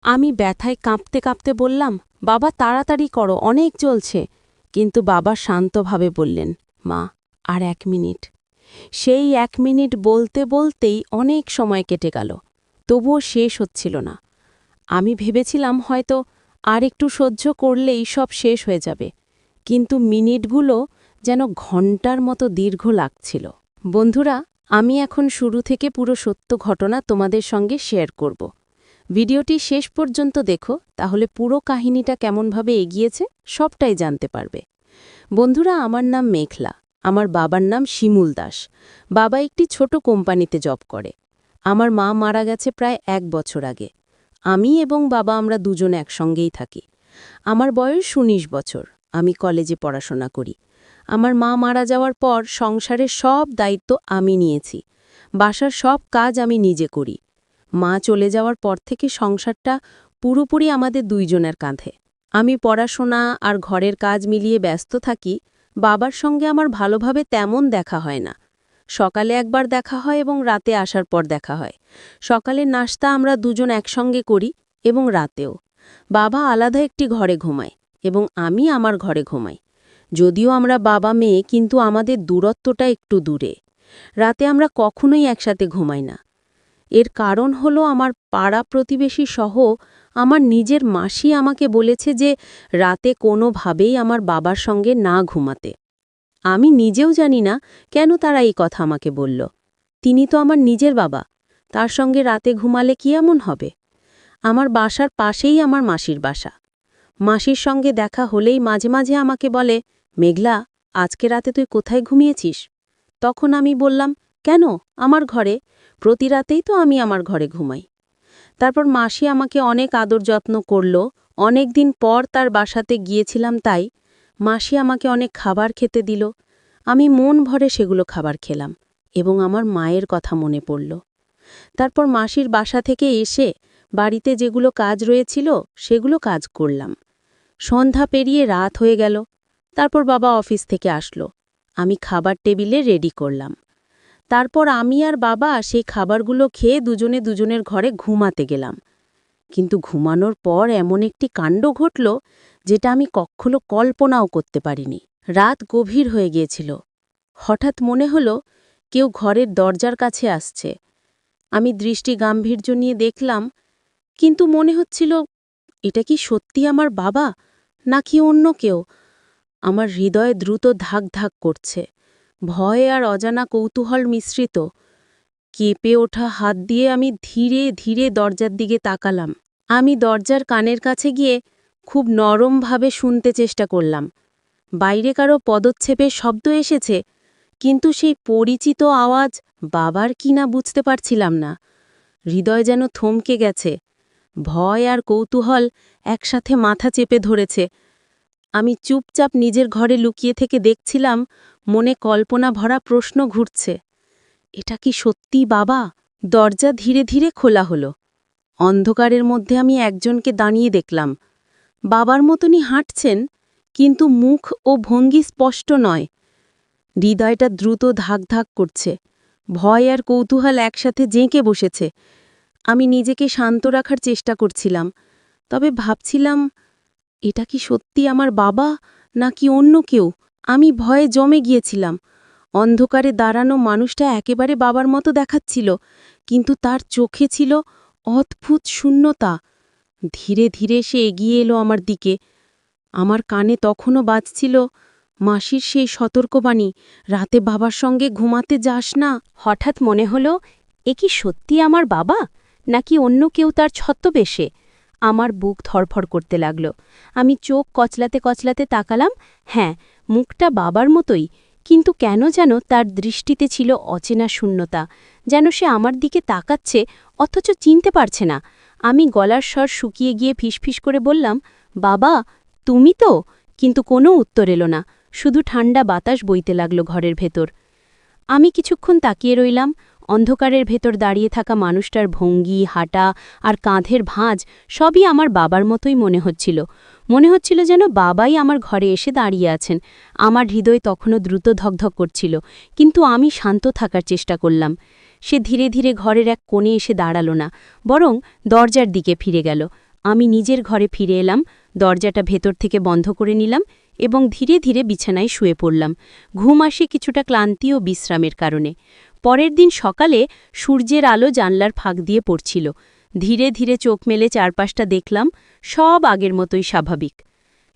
আমি ব্যথায় কাঁপতে কাঁপতে বললাম, বাবা তাড়াতাড়ি করো, অনেক জ্বলছে। কিন্তু বাবা শান্তভাবে বললেন, মা, আর 1 মিনিট। সেই 1 মিনিট বলতে বলতেই অনেক সময় কেটে গেল, তবুও শেষ হচ্ছিল না। আমি ভেবেছিলাম হয়তো আর একটু সহ্য করলেই সব শেষ হয়ে যাবে, কিন্তু মিনিটগুলো যেন ঘণ্টার মতো দীর্ঘ লাগছিল। বন্ধুরা, আমি এখন শুরু থেকে পুরো সত্য ঘটনা তোমাদের সঙ্গে শেয়ার করব। ভিডিওটি শেষ পর্যন্ত দেখো, তাহলে পুরো কাহিনীটা কেমনভাবে এগিয়েছে সবটাই জানতে পারবে। বন্ধুরা, আমার নাম মেঘলা, আমার বাবার নাম শিমুল দাস। বাবা একটি ছোট কোম্পানিতে জব করে। আমার মা মারা গেছে প্রায় 1 বছর আগে। আমি এবং বাবা আমরা দুজনে একসঙ্গেই থাকি। আমার বয়স 19 বছর। আমি কলেজে পড়াশোনা করি। আমার মা মারা যাওয়ার পর সংসারের সব দায়িত্ব আমি নিয়েছি। বাসার সব কাজ আমি নিজে করি। মা চলে যাওয়ার পর থেকে সংসারটা পুরোপুরি আমাদের দুইজনের কাঁধে। আমি পড়াশোনা আর ঘরের কাজ মিলিয়ে ব্যস্ত থাকি। বাবার সঙ্গে আমার ভালোভাবে তেমন দেখা হয় না। সকালে একবার দেখা হয় এবং রাতে আসার পর দেখা হয়। সকালের নাশতা আমরা দুজন একসঙ্গে করি এবং রাতেও। বাবা আলাদা একটি ঘরে ঘুমায় এবং আমি আমার ঘরে ঘুমাই। যদিও আমরা বাবা মেয়ে, কিন্তু আমাদের দূরত্বটা একটু দূরে। রাতে আমরা কখনোই একসাথে ঘুমাই না। এর কারণ হলো আমার পাড়া প্রতিবেশী সহ আমার নিজের মাসি আমাকে বলেছে যে রাতে কোনোভাবেই আমার বাবার সঙ্গে না ঘুমাতে। আমি নিজেও জানি না কেন তারা এই কথা আমাকে বলল। তিনি তো আমার নিজের বাবা, তার সঙ্গে রাতে ঘুমালে কি এমন হবে? আমার বাসার পাশেই আমার মাসির বাসা। মাসির সঙ্গে দেখা হলেই মাঝে মাঝে আমাকে বলে, মেঘলা, আজকে রাতে তুই কোথায় ঘুমিয়েছিস? তখন আমি বললাম, কেন, আমার ঘরে। প্রতি রাতেই তো আমি আমার ঘরে ঘুমাই। তারপর মাসি আমাকে অনেক আদর যত্ন করল। অনেক দিন পর তার বাসাতে গিয়েছিলাম, তাই মাসি আমাকে অনেক খাবার খেতে দিল। আমি মন ভরে সেগুলো খাবার খেলাম এবং আমার মায়ের কথা মনে পড়ল। তারপর মাসির বাসা থেকে এসে বাড়িতে যেগুলো কাজ রয়েছিল সেগুলো কাজ করলাম। সন্ধ্যা পেরিয়ে রাত হয়ে গেল। তারপর বাবা অফিস থেকে আসলো। আমি খাবার টেবিলে রেডি করলাম। তারপর আমি আর বাবা সেই খাবারগুলো খেয়ে দুজনে দুজনের ঘরে ঘুমাতে গেলাম। কিন্তু ঘুমানোর পর এমন একটি কাণ্ড ঘটল যেটা আমি কখনো কল্পনাও করতে পারিনি। রাত গভীর হয়ে গিয়েছিল। হঠাৎ মনে হলো কেউ ঘরের দরজার কাছে আসছে। আমি দৃষ্টি গাম্ভীর্য নিয়ে দেখলাম, কিন্তু মনে হচ্ছিল এটা কি সত্যি আমার বাবা নাকি অন্য কেউ। আমার হৃদয়ে দ্রুত ধাক ধাক করছে। ভয় আর অজানা কৌতূহল মিশ্রিত। কেঁপে ওঠা হাত দিয়ে আমি ধীরে ধীরে দরজার দিকে তাকালাম। আমি দরজার কানের কাছে গিয়ে খুব নরমভাবে শুনতে চেষ্টা করলাম। বাইরে কারো পদচ্ছেপের শব্দ এসেছে, কিন্তু সেই পরিচিত আওয়াজ বাবার কিনা বুঝতে পারছিলাম না। হৃদয় যেন থমকে গেছে। ভয় আর কৌতূহল একসাথে মাথা চেপে ধরেছে। আমি চুপচাপ নিজের ঘরে লুকিয়ে থেকে দেখছিলাম, মনে কল্পনা ভরা প্রশ্ন ঘুরছে। এটা কি সত্যি বাবা? দরজা ধীরে ধীরে খোলা হলো। অন্ধকারের মধ্যে আমি একজনকে দাঁড়িয়ে দেখলাম। বাবার মতনই হাঁটছেন, কিন্তু মুখ ও ভঙ্গি স্পষ্ট নয়। হৃদয়টা দ্রুত ধাক ধাক করছে। ভয় আর কৌতূহল একসাথে জেঁকে বসেছে। আমি নিজেকে শান্ত রাখার চেষ্টা করছিলাম, তবে ভাবছিলাম, এটা কি সত্যি আমার বাবা নাকি অন্য কেউ? আমি ভয়ে জমে গিয়েছিলাম। অন্ধকারে দাঁড়ানো মানুষটা একেবারে বাবার মতো দেখাচ্ছিল, কিন্তু তার চোখে ছিল অদ্ভুত শূন্যতা। ধীরে ধীরে সে এগিয়ে এলো আমার দিকে। আমার কানে তখনও বাজছিল মাসির সেই সতর্কবাণী, রাতে বাবার সঙ্গে ঘুমাতে যাস না। হঠাৎ মনে হলো, এ কি সত্যি আমার বাবা নাকি অন্য কেউ তার ছদ্মবেশে? আমার বুক ধড়ফড় করতে লাগল। আমি চোখ কচলাতে কচলাতে তাকালাম। হ্যাঁ, মুখটা বাবার মতোই, কিন্তু কেন যেন তার দৃষ্টিতে ছিল অচেনা শূন্যতা, যেন সে আমার দিকে তাকাচ্ছে অথচ চিনতে পারছে না। আমি গলার স্বর শুকিয়ে গিয়ে ফিসফিস করে বললাম, বাবা, তুমি তো? কিন্তু কোনো উত্তর এলো না, শুধু ঠান্ডা বাতাস বইতে লাগল ঘরের ভেতর। আমি কিছুক্ষণ তাকিয়ে রইলাম। অন্ধকারের ভেতর দাঁড়িয়ে থাকা মানুষটার ভঙ্গি, হাঁটা আর কাঁধের ভাঁজ সবই আমার বাবার মতোই মনে হচ্ছিল। মনে হচ্ছিল যেন বাবাই আমার ঘরে এসে দাঁড়িয়ে আছেন। আমার হৃদয় তখনও দ্রুত ধকধক করছিল, কিন্তু আমি শান্ত থাকার চেষ্টা করলাম। সে ধীরে ধীরে ঘরের এক কোণে এসে দাঁড়াল না, বরং দরজার দিকে ফিরে গেল। আমি নিজের ঘরে ফিরে এলাম, দরজাটা ভেতর থেকে বন্ধ করে নিলাম এবং ধীরে ধীরে বিছানায় শুয়ে পড়লাম। ঘুম আসে কিছুটা ক্লান্তি ও বিশ্রামের কারণে। পরের দিন সকালে সূর্যের আলো জানলার ফাঁক দিয়ে পড়ছিল। ধীরে ধীরে চোখ মেলে চারপাশটা দেখলাম, সব আগের মতোই স্বাভাবিক।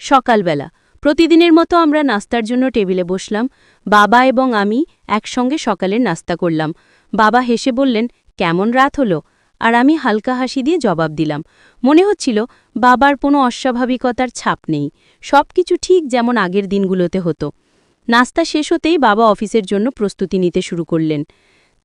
সকালবেলা প্রতিদিনের মতো আমরা নাস্তার জন্য টেবিলে বসলাম। বাবা এবং আমি একসঙ্গে সকালের নাস্তা করলাম। বাবা হেসে বললেন, কেমন রাত হলো? আর আমি হালকা হাসি দিয়ে জবাব দিলাম। মনে হচ্ছিল বাবার কোনো অস্বাভাবিকতার ছাপ নেই, সবকিছু ঠিক যেমন আগের দিনগুলোতে হতো। নাস্তা শেষ হতেই বাবা অফিসের জন্য প্রস্তুতি নিতে শুরু করলেন।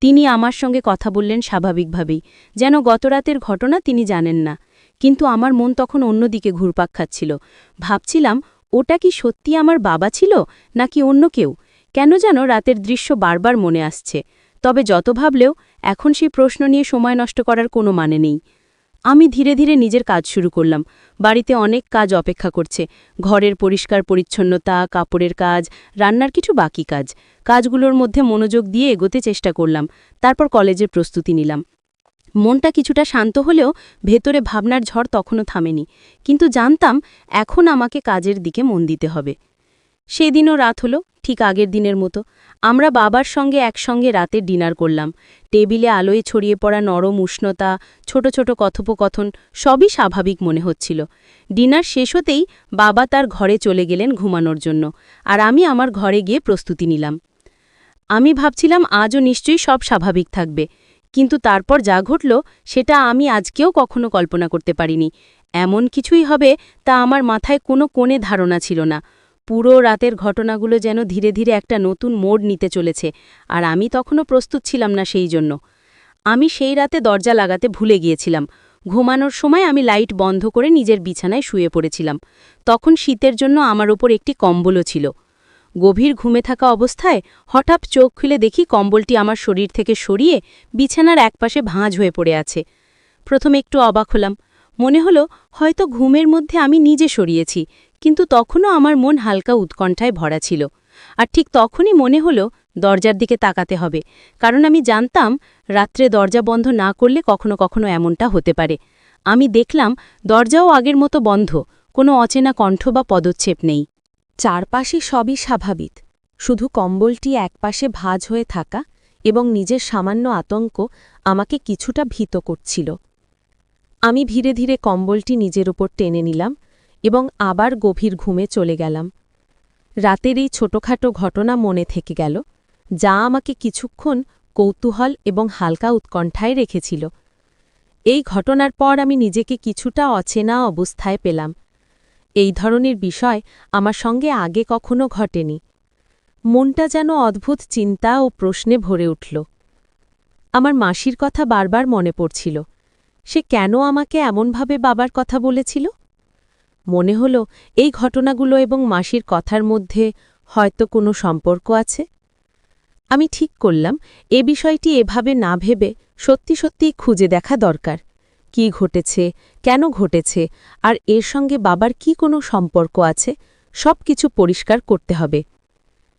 তিনি আমার সঙ্গে কথা বললেন স্বাভাবিকভাবেই, যেন গতরাতের ঘটনা তিনি জানেন না। কিন্তু আমার মন তখন অন্যদিকে ঘুরপাক খাচ্ছিল। ভাবছিলাম, ওটা কি সত্যি আমার বাবা ছিল নাকি অন্য কেউ? কেন যেন রাতের দৃশ্য বারবার মনে আসছে। তবে যত ভাবলেও এখন সেই প্রশ্ন নিয়ে সময় নষ্ট করার কোনো মানে নেই। আমি ধীরে ধীরে নিজের কাজ শুরু করলাম। বাড়িতে অনেক কাজ অপেক্ষা করছে, ঘরের পরিষ্কার পরিচ্ছন্নতা, কাপড়ের কাজ, রান্নার কিছু বাকি কাজ। কাজগুলোর মধ্যে মনোযোগ দিয়ে এগোতে চেষ্টা করলাম। তারপর কলেজের প্রস্তুতি নিলাম। মনটা কিছুটা শান্ত হলেও ভেতরে ভাবনার ঝড় তখনও থামেনি। কিন্তু জানতাম এখন আমাকে কাজের দিকে মন দিতে হবে। সেদিনও রাত হলো ঠিক আগের দিনের মতো। আমরা বাবার সঙ্গে একসঙ্গে রাতের ডিনার করলাম। টেবিলে আলোয় ছড়িয়ে পড়া নরম উষ্ণতা, ছোট ছোট কথোপকথন, সবই স্বাভাবিক মনে হচ্ছিল। ডিনার শেষ হতেই বাবা তার ঘরে চলে গেলেন ঘুমানোর জন্য, আর আমি আমার ঘরে গিয়ে প্রস্তুতি নিলাম। আমি ভাবছিলাম আজও নিশ্চয়ই সব স্বাভাবিক থাকবে, কিন্তু তারপর যা ঘটল সেটা আমি আজকেও কখনো কল্পনা করতে পারিনি। এমন কিছুই হবে তা আমার মাথায় কোনো কোণে ধারণা ছিল না। পুরো রাতের ঘটনাগুলো যেন ধীরে ধীরে একটা নতুন মোড় নিতে চলেছে, আর আমি তখনও প্রস্তুত ছিলাম না সেই জন্য। আমি সেই রাতে দরজা লাগাতে ভুলে গিয়েছিলাম। ঘুমানোর সময় আমি লাইট বন্ধ করে নিজের বিছানায় শুয়ে পড়েছিলাম। তখন শীতের জন্য আমার ওপর একটি কম্বলও ছিল। গভীর ঘুমে থাকা অবস্থায় হঠাৎ চোখ খুলে দেখি কম্বলটি আমার শরীর থেকে সরিয়ে বিছানার একপাশে ভাঁজ হয়ে পড়ে আছে। প্রথমে একটু অবাক হলাম, মনে হলো হয়তো ঘুমের মধ্যে আমি নিজে সরিয়েছি, কিন্তু তখনও আমার মন হালকা উৎকণ্ঠায় ভরা ছিল। আর ঠিক তখনই মনে হলো দরজার দিকে তাকাতে হবে, কারণ আমি জানতাম রাত্রে দরজা বন্ধ না করলে কখনো কখনো এমনটা হতে পারে। আমি দেখলাম দরজাও আগের মতো বন্ধ, কোনো অচেনা কণ্ঠ বা পদক্ষেপ নেই। চারপাশে সবই স্বাভাবিক, শুধু কম্বলটি একপাশে ভাঁজ হয়ে থাকা এবং নিজের সামান্য আতঙ্ক আমাকে কিছুটা ভীত করছিল। আমি ধীরে ধীরে কম্বলটি নিজের উপর টেনে নিলাম এবং আবার গভীর ঘুমে চলে গেলাম। রাতের এই ছোটখাটো ঘটনা মনে থেকে গেল, যা আমাকে কিছুক্ষণ কৌতূহল এবং হালকা উৎকণ্ঠায় রেখেছিল। এই ঘটনার পর আমি নিজেকে কিছুটা অচেনা অবস্থায় পেলাম। এই ধরনের বিষয় আমার সঙ্গে আগে কখনো ঘটেনি। মনটা যেন অদ্ভুত চিন্তা ও প্রশ্নে ভরে উঠল। আমার মাসির কথা বারবার মনে পড়ছিল। সে কেন আমাকে এমনভাবে বাবার কথা বলেছিল? মনে হল এই ঘটনাগুলো এবং মাসির কথার মধ্যে হয়তো কোনো সম্পর্ক আছে। আমি ঠিক করলাম এ বিষয়টি এভাবে না ভেবে সত্যি সত্যিই খুঁজে দেখা দরকার। কি ঘটেছে, কেন ঘটেছে, আর এর সঙ্গে বাবার কি কোনো সম্পর্ক আছে, সব কিছু পরিষ্কার করতে হবে।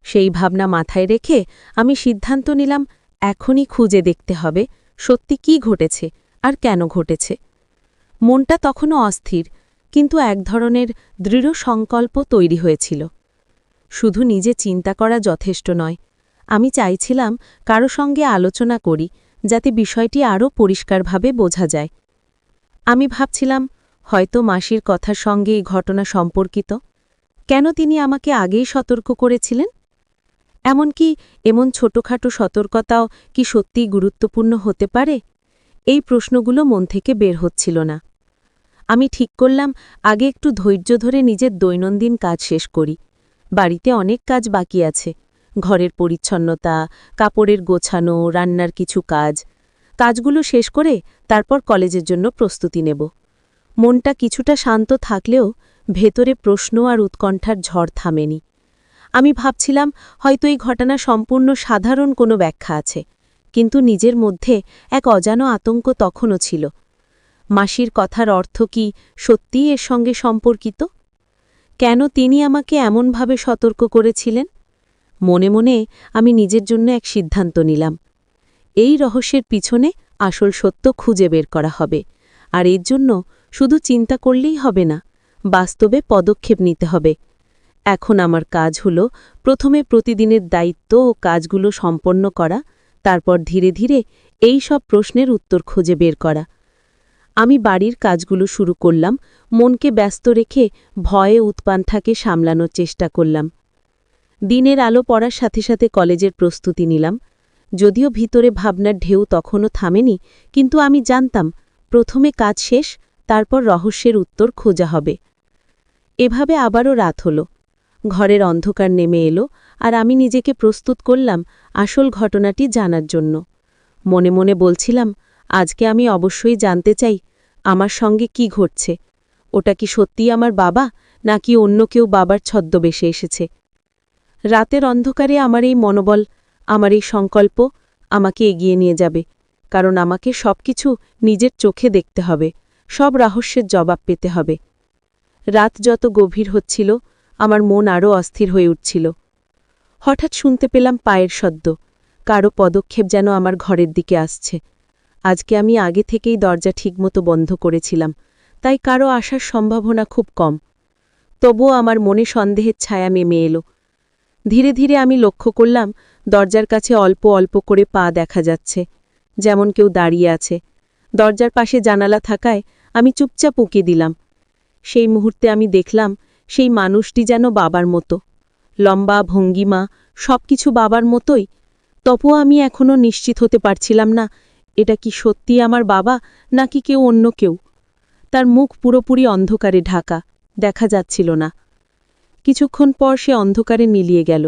সেই ভাবনা মাথায় রেখে আমি সিদ্ধান্ত নিলাম এখনই খুঁজে দেখতে হবে সত্যি কি ঘটেছে আর কেন ঘটেছে। মনটা তখনও অস্থির, কিন্তু এক ধরনের দৃঢ় সংকল্প তৈরি হয়েছিল। শুধু নিজে চিন্তা করা যথেষ্ট নয়, আমি চাইছিলাম কারো সঙ্গে আলোচনা করি, যাতে বিষয়টি আরও পরিষ্কারভাবে বোঝা যায়। আমি ভাবছিলাম হয়তো মাসির কথার সঙ্গে এই ঘটনা সম্পর্কিত। কেন তিনি আমাকে আগেই সতর্ক করেছিলেন? এমনকি এমন ছোটখাটো সতর্কতাও কি সত্যিই গুরুত্বপূর্ণ হতে পারে? এই প্রশ্নগুলো মন থেকে বের হচ্ছিল না। আমি ঠিক করলাম আগে একটু ধৈর্য ধরে নিজের দৈনন্দিন কাজ শেষ করি। বাড়িতে অনেক কাজ বাকি আছে, ঘরের পরিচ্ছন্নতা, কাপড়ের গোছানো, রান্নার কিছু কাজ। কাজগুলো শেষ করে তারপর কলেজের জন্য প্রস্তুতি নেব। মনটা কিছুটা শান্ত থাকলেও ভেতরে প্রশ্ন আর উৎকণ্ঠার ঝড় থামেনি। আমি ভাবছিলাম হয়তো এই ঘটনা সম্পূর্ণ সাধারণ কোনো ব্যাখ্যা আছে, কিন্তু নিজের মধ্যে এক অজানা আতঙ্ক তখনও ছিল। মাসির কথার অর্থ কি সত্যিই এর সঙ্গে সম্পর্কিত? কেন তিনি আমাকে এমনভাবে সতর্ক করেছিলেন? মনে মনে আমি নিজের জন্য এক সিদ্ধান্ত নিলাম। এই রহস্যের পিছনে আসল সত্য খুঁজে বের করা হবে, আর এর জন্য শুধু চিন্তা করলেই হবে না, বাস্তবে পদক্ষেপ নিতে হবে। এখন আমার কাজ হলো প্রথমে প্রতিদিনের দায়িত্ব ও কাজগুলো সম্পন্ন করা, তারপর ধীরে ধীরে এই সব প্রশ্নের উত্তর খুঁজে বের করা। আমি বাড়ির কাজগুলো শুরু করলাম, মনকে ব্যস্ত রেখে ভয়ে উৎপান্থাকে সামলানোর চেষ্টা করলাম। দিনের আলো পড়ার সাথে সাথে কলেজের প্রস্তুতি নিলাম। যদিও ভিতরে ভাবনার ঢেউ তখনও থামেনি, কিন্তু আমি জানতাম প্রথমে কাজ শেষ, তারপর রহস্যের উত্তর খোঁজা হবে। এভাবে আবারও রাত হল। ঘরের অন্ধকার নেমে এলো, আর আমি নিজেকে প্রস্তুত করলাম আসল ঘটনাটি জানার জন্য। মনে মনে বলছিলাম, আজকে আমি অবশ্যই জানতে চাই আমার সঙ্গে কি ঘটছে। ওটা কি সত্যিই আমার বাবা, নাকি অন্য কেউ বাবার ছদ্মবেশে এসেছে? রাতের অন্ধকারে আমার এই মনোবল, আমার এই সংকল্প আমাকে এগিয়ে নিয়ে যাবে, কারণ আমাকে সবকিছু নিজের চোখে দেখতে হবে, সব রহস্যের জবাব পেতে হবে। রাত যত গভীর হচ্ছিল, আমার মন আরও অস্থির হয়ে উঠছিল। হঠাৎ শুনতে পেলাম পায়ের শব্দ, কারো পদক্ষেপ যেন আমার ঘরের দিকে আসছে। আজকে আমি আগে থেকেই দরজা ঠিকমতো বন্ধ করেছিলাম, তাই কারো আসার সম্ভাবনা খুব কম। তবুও আমার মনে সন্দেহের ছায়া নেমে এলো। ধীরে ধীরে আমি লক্ষ্য করলাম দরজার কাছে অল্প অল্প করে পা দেখা যাচ্ছে, যেমন কেউ দাঁড়িয়ে আছে। দরজার পাশে জানালা থাকায় আমি চুপচাপ উঁকি দিলাম। সেই মুহূর্তে আমি দেখলাম সেই মানুষটি যেন বাবার মতো, লম্বা, ভঙ্গিমা, সবকিছু বাবার মতোই। তবুও আমি এখনও নিশ্চিত হতে পারছিলাম না এটা কি সত্যি আমার বাবা, নাকি কেউ অন্য কেউ। তার মুখ পুরোপুরি অন্ধকারে ঢাকা, দেখা যাচ্ছিল না। কিছুক্ষণ পর সে অন্ধকারে মিলিয়ে গেল।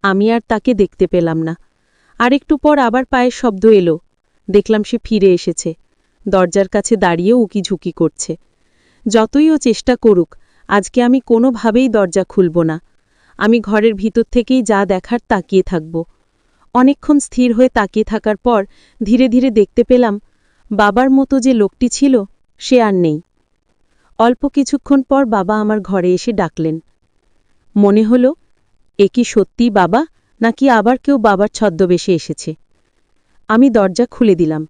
আমি আর তাকে দেখতে পেলাম না। আরেকটু পর আবার পায়ের শব্দ এলো। দেখলাম সে ফিরে এসেছে, দরজার কাছে দাঁড়িয়ে উকিঝুঁকি করছে। যতই ও চেষ্টা করুক, আজকে আমি কোনোভাবেই দরজা খুলব না। আমি ঘরের ভিতর থেকেই যা দেখার তাকিয়ে থাকব। অনেকক্ষণ স্থির হয়ে তাকিয়ে থাকার পর ধীরে ধীরে দেখতে পেলাম বাবার মতো যে লোকটি ছিল সে আর নেই। অল্প কিছুক্ষণ পর বাবা আমার ঘরে এসে ডাকলেন। মনে হলো, এ কি সত্যিই বাবা, নাকি আবার কেউ বাবার ছদ্মবেশে এসেছে? আমি দরজা খুলে দিলাম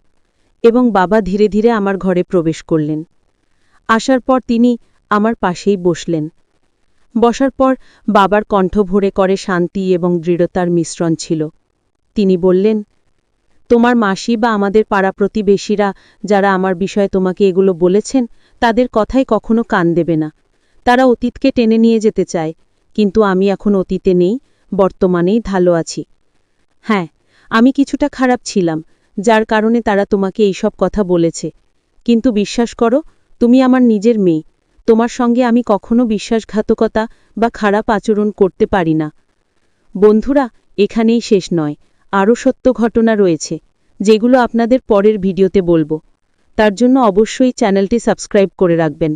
এবং বাবা ধীরে ধীরে আমার ঘরে প্রবেশ করলেন। আসার পর তিনি আমার পাশেই বসলেন। বসার পর বাবার কণ্ঠ ভরে করে শান্তি এবং দৃঢ়তার মিশ্রণ ছিল। তিনি বললেন, তোমার মাসি বা আমাদের পাড়া প্রতিবেশীরা যারা আমার বিষয়ে তোমাকে এগুলো বলেছেন, তাদের কথায় কখনো কান দেবে না। তারা অতীতকে টেনে নিয়ে যেতে চায়, কিন্তু আমি এখন অতীতে নেই, বর্তমানেই ভালো আছি। হ্যাঁ, আমি কিছুটা খারাপ ছিলাম, যার কারণে তারা তোমাকে এইসব কথা বলেছে, কিন্তু বিশ্বাস করো, তুমি আমার নিজের মেয়ে। তোমার সঙ্গে আমি কখনো বিশ্বাসঘাতকতা বা খারাপ আচরণ করতে পারি না। বন্ধুরা, এখানেই শেষ নয়, আরও সত্য ঘটনা রয়েছে, যেগুলো আপনাদের পরের ভিডিওতে বলবো। তার জন্য অবশ্যই চ্যানেলটি সাবস্ক্রাইব করে রাখবেন।